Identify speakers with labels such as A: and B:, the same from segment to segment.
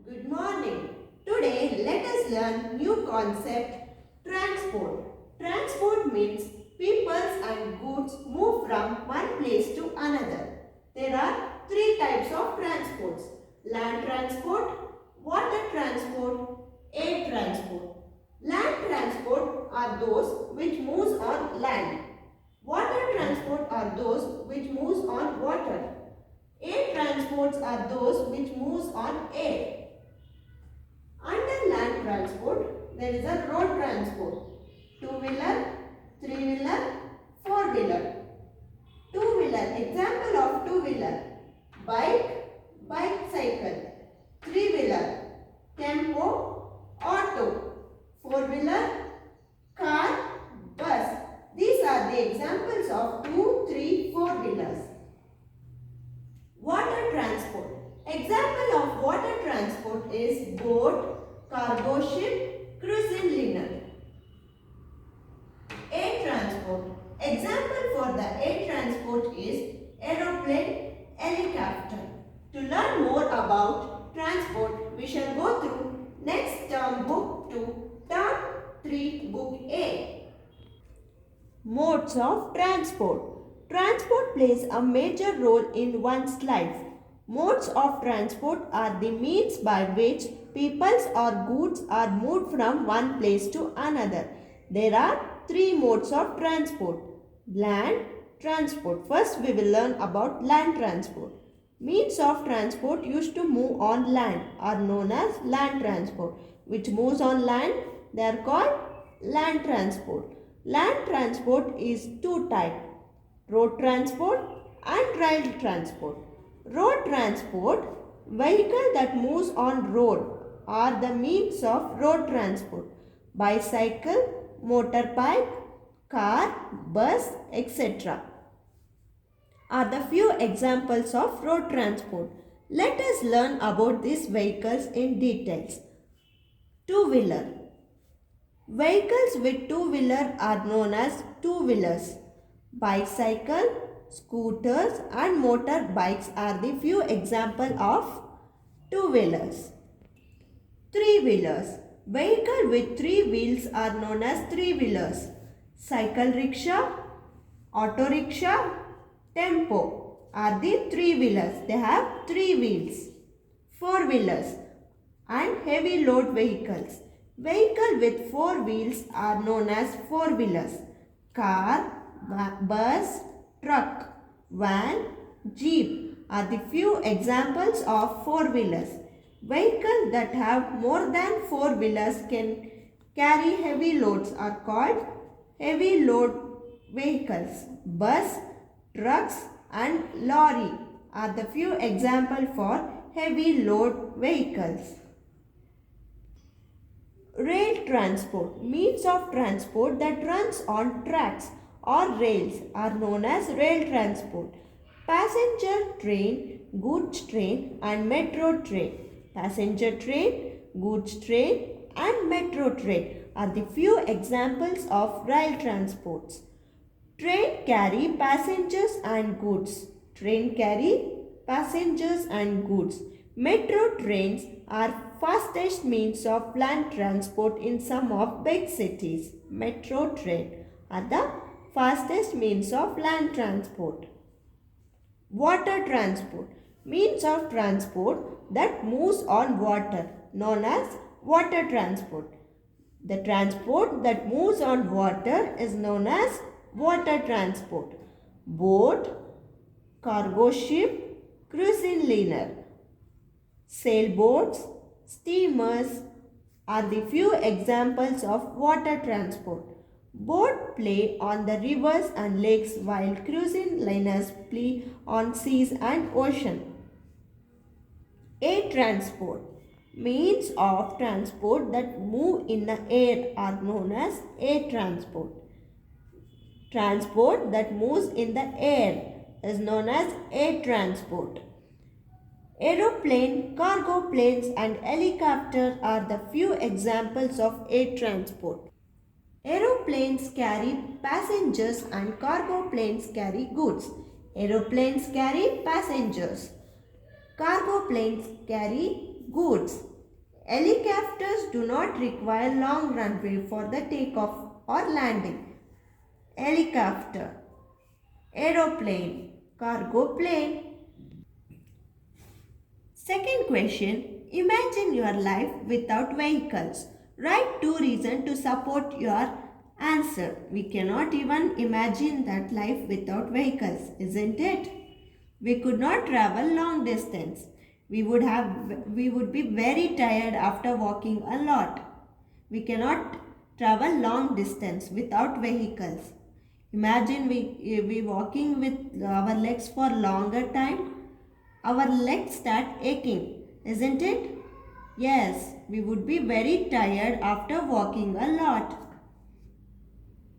A: Good morning. Today let us learn new concept transport. Transport means people and goods move from one place to another. There are three types of transports: land transport, water transport, air transport. Land transport are those which moves on land. Water transport are those which moves on water. Air transports are those which moves on air. Under land transport, there is a road transport. Two-wheeler, three-wheeler, four-wheeler. Two-wheeler, example of two-wheeler. Bike, bicycle. Three-wheeler, tempo, auto. Four-wheeler, car, bus. These are the examples of two, three, four-wheelers. Water transport. Example of water transport is boat, cargo ship, cruising liner. Air transport. Example for the air transport is aeroplane, helicopter. To learn more about transport, we shall go through next term book 2, term 3, book A. Modes of transport. Transport plays a major role in one's life. Modes of transport are the means by which peoples or goods are moved from one place to another. There are three modes of transport. Land transport. First we will learn about land transport. Means of transport used to move on land are known as land transport. Which moves on land, they are called land transport. Land transport is two types: road transport and rail transport. Road transport, vehicle that moves on road are the means of road transport. Bicycle, motorbike, car, bus, etc. are the few examples of road transport. Let us learn about these vehicles in details. Two-wheeler. Vehicles with two-wheeler are known as two-wheelers. Bicycle, scooters and motorbikes are the few examples of two-wheelers. Three-wheelers. Vehicle with three wheels are known as three-wheelers. Cycle rickshaw, auto rickshaw, tempo are the three-wheelers. They have three wheels. Four-wheelers and heavy load vehicles. Vehicle with four wheels are known as four-wheelers. Car, bus, truck, van, jeep are the few examples of four-wheelers. Vehicles that have more than four wheelers can carry heavy loads are called heavy load vehicles. Bus, trucks and lorry are the few examples for heavy load vehicles. Rail transport. Means of transport that runs on tracks or rails are known as rail transport. Passenger train, goods train and metro train. Passenger train, goods train and metro train are the few examples of rail transports. Train carry passengers and goods. Train carry passengers and goods. Metro trains are fastest means of land transport in some of big cities. Metro train are the fastest means of land transport. Water transport. Means of transport that moves on water, known as water transport. The transport that moves on water is known as water transport. Boat, cargo ship, cruising liner. Sailboats, steamers are the few examples of water transport. Boats play on the rivers and lakes while cruising liners play on seas and ocean. Air transport. Means of transport that move in the air are known as air transport. Transport that moves in the air is known as air transport. Aeroplane, cargo planes and helicopters are the few examples of air transport. Aeroplanes carry passengers and cargo planes carry goods. Aeroplanes carry passengers. Cargo planes carry goods. Helicopters do not require long runway for the takeoff or landing. Helicopter, aeroplane, cargo plane. Second question, imagine your life without vehicles. Write 2 reasons to support your answer. We cannot even imagine that life without vehicles, isn't it? We could not travel long distance. We would be very tired after walking a lot. We cannot travel long distance without vehicles. Imagine we walking with our legs for longer time. Our legs start aching, isn't it? Yes, we would be very tired after walking a lot.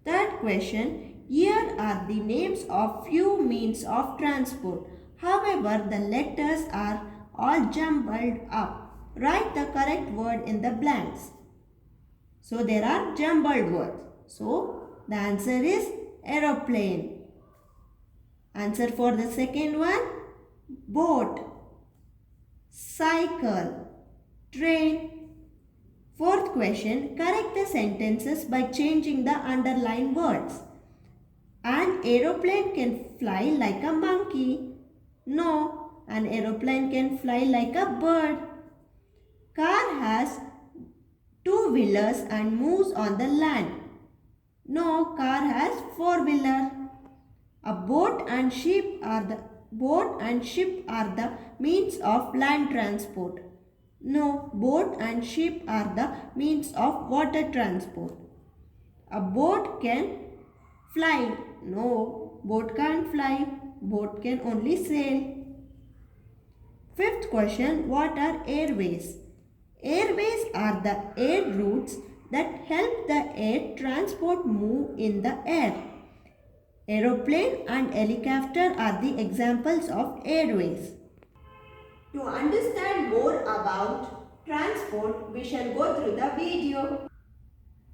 A: Third question, here are the names of few means of transport. However, the letters are all jumbled up. Write the correct word in the blanks. So there are jumbled words. So the answer is aeroplane. Answer for the second one, boat, cycle, train. Fourth question, correct the sentences by changing the underlined words. An aeroplane can fly like a monkey. No, an aeroplane can fly like a bird. Car has 2 wheelers and moves on the land. No, car has 4-wheeler. A boat and ship are the means of land transport. No, boat and ship are the means of water transport. A boat can fly. No, boat can't fly. Boat can only sail. Fifth question, what are airways? Airways are the air routes that help the air transport move in the air. Aeroplane and helicopter are the examples of airways. To understand more about transport, we shall go through the video.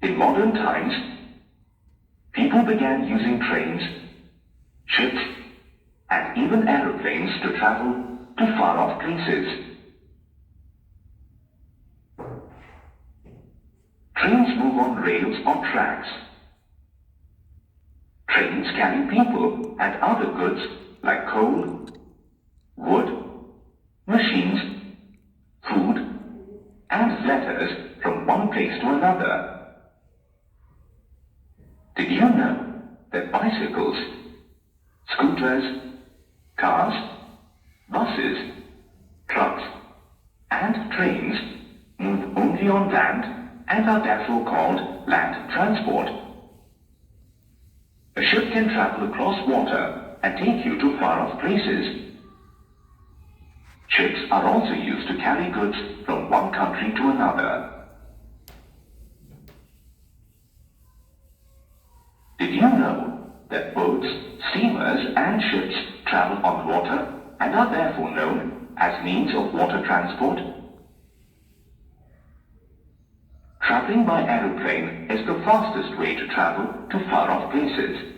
B: In modern times, people began using trains, ships, and even aeroplanes to travel to far-off places. Trains move on rails or tracks. Trains carry people and other goods like coal, wood, machines, food, and letters from one place to another. Did you know that bicycles, scooters, cars, buses, trucks, and trains move only on land and are therefore called land transport? A ship can travel across water and take you to far-off places. Ships are also used to carry goods from one country to another. Did you know that boats, steamers, and ships travel on water and are therefore known as means of water transport? Traveling by aeroplane is the fastest way to travel to far-off places.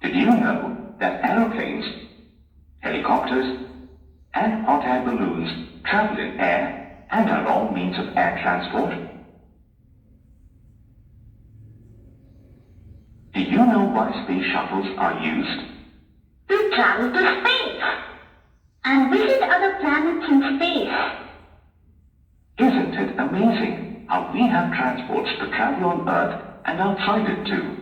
B: Did you know that aeroplanes, helicopters, and hot air balloons travel in air and are all means of air transport? Do you know why space shuttles are used?
C: To travel to space and visit other planets in space.
B: Isn't it amazing how we have transports to travel on Earth and outside it too?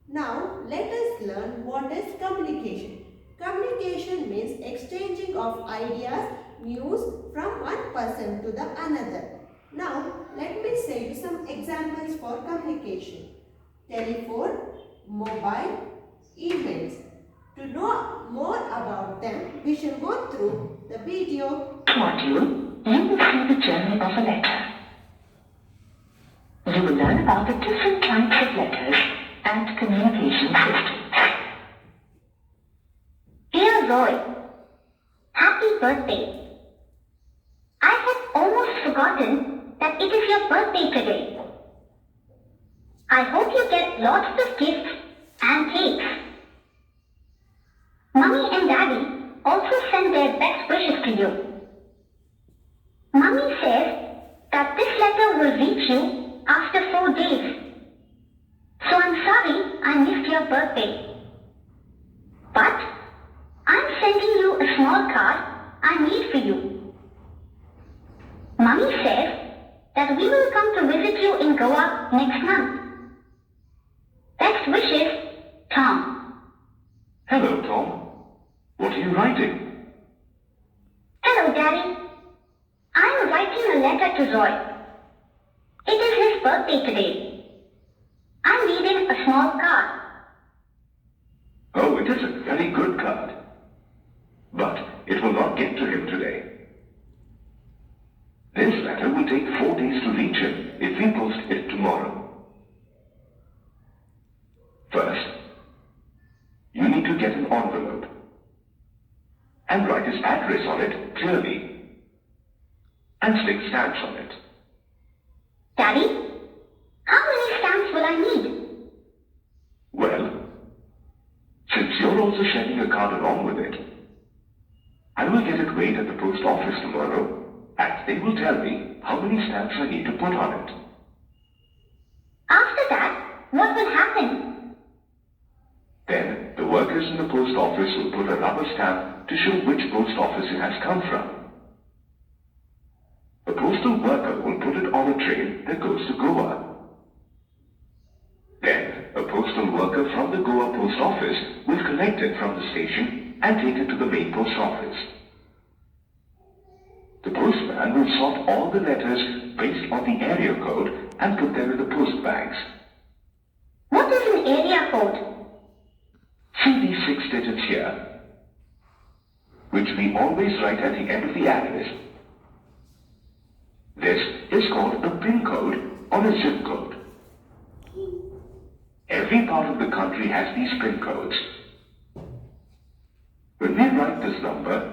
A: Now let us learn what is communication. Communication means exchanging of ideas, news from one person to the another. Now let me say you some examples for communication. Telephone, mobile, emails. To know more about them, we shall go through the video.
C: Module, you will see the journey of a letter. You will learn about the different types of letters and communication systems. Dear Roy, happy birthday. I had almost forgotten that it is your birthday today. I hope you get lots of gifts and cakes.
D: missed your birthday. But I'm sending you a small card I made for you. Mummy says that we will come to visit you in Goa next month. Best wishes, Tom.
B: Hello, Tom. What are you writing?
D: Hello, Daddy. I'm writing a letter to Roy. It is his birthday today. I'm reading a small card.
B: Oh, it is a very good card. But it will not get to him today. This letter will take 4 days to reach him if we post it tomorrow. First, you need to get an envelope and write his address on it clearly and stick stamps on it.
D: Daddy, how many stamps will I need?
B: Well, since you're also sending a card along with it, I will get it weighed at the post office tomorrow, and they will tell me how many stamps I need to put on it.
D: After that, what will happen?
B: Then, the workers in the post office will put a rubber stamp to show which post office it has come from. A postal worker will put it on a train that goes to Goa. Then, a postal worker from the Goa post office will collect it from the station and take it to the main post office. The postman will sort all the letters based on the area code and put them in the post bags.
D: What is an area code?
B: See these 6 digits here, which we always write at the end of the address. This is called a PIN code or a zip code. Every part of the country has these PIN codes. When we write this number,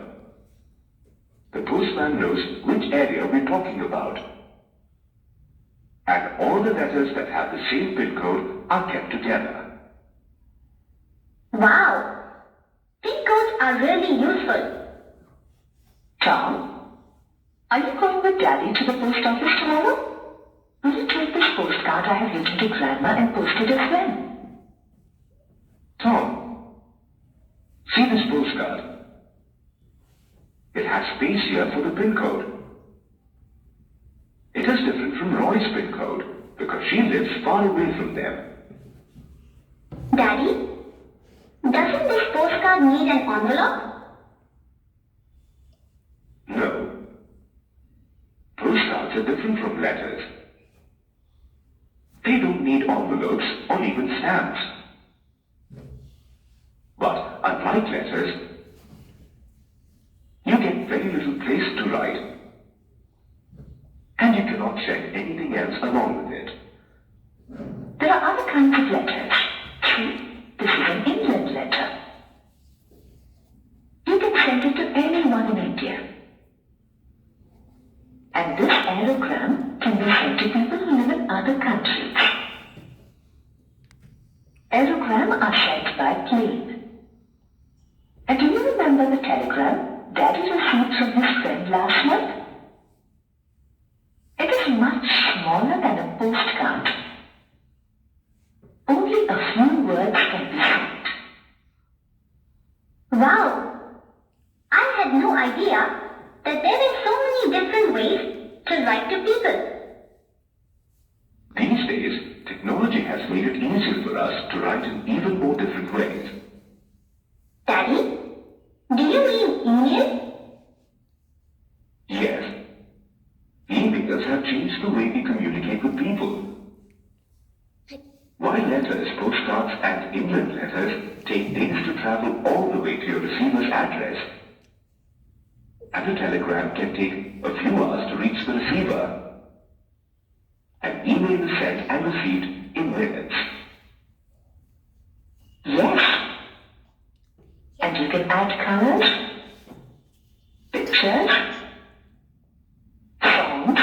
B: the postman knows which area we're talking about. And all the letters that have the same PIN code are kept together.
D: Wow! PIN codes are really useful.
C: Tom, are you going with Daddy to the post office tomorrow? Will you take this postcard I have written to Grandma and post it as well?
B: Tom, see this postcard. It has space here for the PIN code. It is different from Roy's PIN code because she lives far away from them.
D: Daddy, doesn't this postcard need an envelope?
B: No. Postcards are different from letters. They don't need envelopes or even stamps. But unlike letters, you get very little place to write, and you cannot send anything else along with it.
C: There are other kinds of letters. See, this is an England letter. You can send it to anyone in India. And this aerogram can be sent to people who live in other countries. Aerogram are sent by plane. And do you remember the telegram Daddy received from his friend last month? It is much smaller than a postcard. Only a few words can be sent.
D: Wow! I had no idea that there were so many different ways to write to people.
B: These days, technology has made it easier for us to write in even more different ways.
D: Daddy, do you mean email?
B: Yes. Emails have changed the way we communicate with people. While letters, postcards, and England letters take days to travel all the way to your receiver's address, and a telegram can take a few hours to reach the receiver, an email is sent and received in minutes.
C: Yes. And you can add colors, pictures, songs,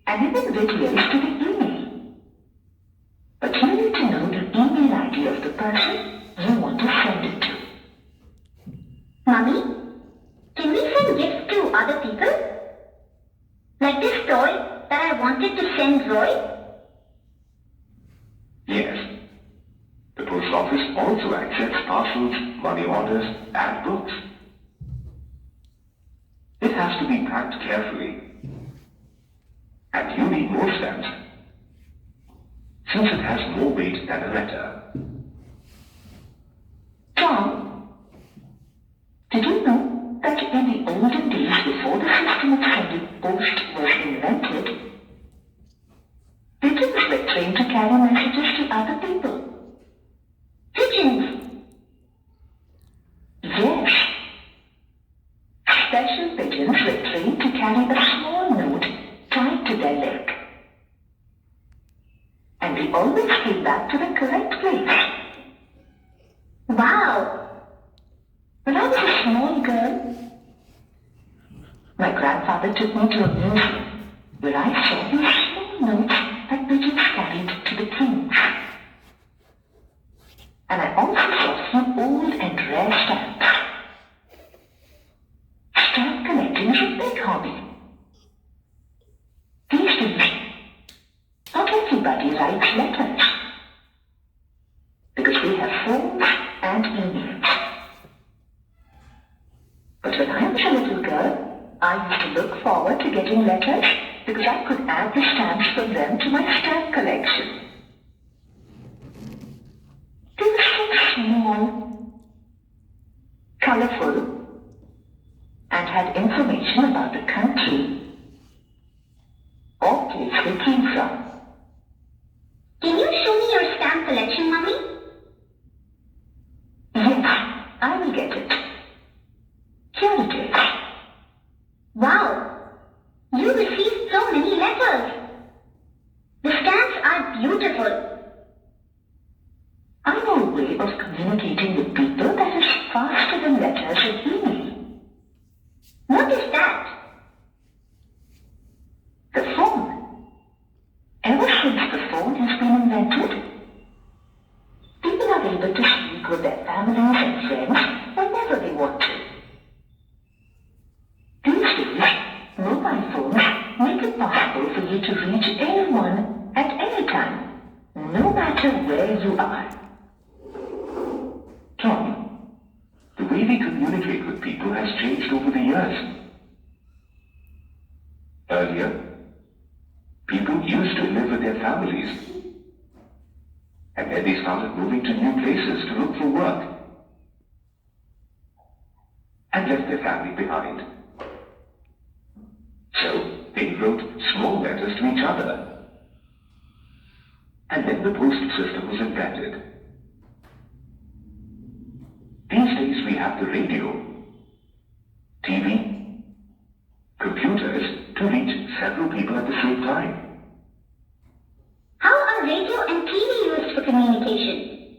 C: and even videos to the email. But you need to know the email ID of the person you want to send it to.
D: Mummy, can we send gifts to other people? Like this toy that I wanted to send Roy?
B: Yes. post office also accepts parcels, money orders, and books. It has to be packed carefully. And you need more stamps, since it has more weight than a letter.
C: Tom, did you know that in the olden days before the system of sending post was invented, pigeons were trained to carry messages to other people?
D: Pigeons.
C: Yes. Special pigeons were trained to carry a small note tied to their leg. And they always came back to the correct place.
D: Wow.
C: When I was a small girl, my grandfather took me to a museum where I saw these small notes that pigeons carried to the kings. And I also saw some old and rare stamps. Stamp collecting is a big hobby. These days, not everybody writes letters because we have phones and emails. But when I was a little girl, I used to look forward to getting letters because I could add the stamps from them to my stamp collection. They were so small, colorful, and had information about the country or place they came from.
D: Can you show me your stamp collection, Mummy?
C: Yes, I will get it. Here it is.
D: Wow. You received so many letters. The stamps are beautiful.
C: I know a way of communicating with people that is faster than letters and email.
D: What is that?
C: The phone. Ever since the phone has been invented, people are able to speak with their families and friends whenever they want to. These days, mobile phones make it possible for you to reach anyone at any time, no matter where you are.
B: Tom, the way we communicate with people has changed over the years. Earlier, people used to live with their families, and then they started moving to new places to look for work, and left their family behind. So they wrote small letters to each other, and then the post system was invented. These days we have the radio, TV, computers to reach several people at the same time.
D: How are radio and TV used for communication?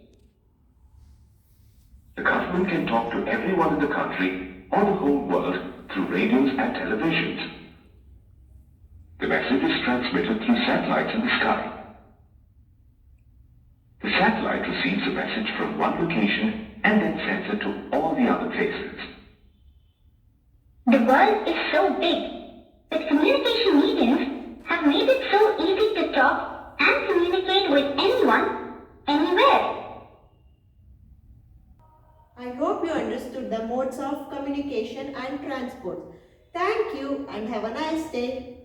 B: The government can talk to everyone in the country or the whole world through radios and televisions. The message is transmitted through satellites in the sky. The satellite receives a message from one location and then sends it to all the other places.
D: The world is so big that communication mediums have made it so easy to talk and communicate with anyone, anywhere.
A: I hope you understood the modes of communication and transport. Thank you and have a nice day.